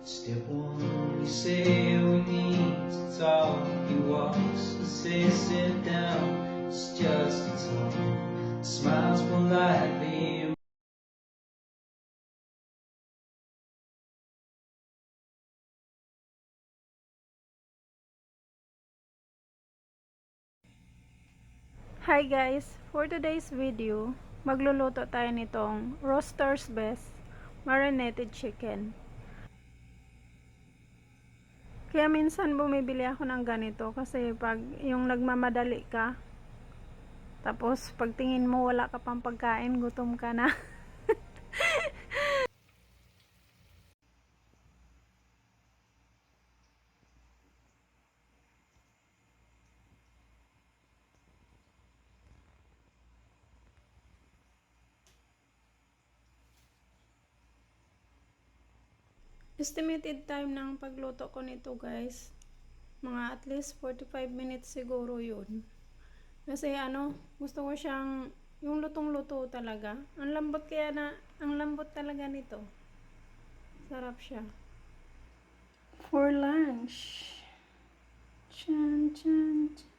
Step one, you say we need to talk. He walks and says sit down. It's just a talk. Smiles politely. Hi guys! For today's video, magluluto tayo nitong Roaster's Best Marinated Chicken. Kaya minsan bumibili ako ng ganito kasi pag yung nagmamadali ka, tapos pagtingin mo wala ka pang pagkain, gutom ka na. Estimated time ng pagluto ko nito guys, mga at least 45 minutes siguro yun. Kasi gusto ko siyang yung lutong-luto talaga. Ang lambot talaga nito. Sarap siya. For lunch. Chan, chan, chan.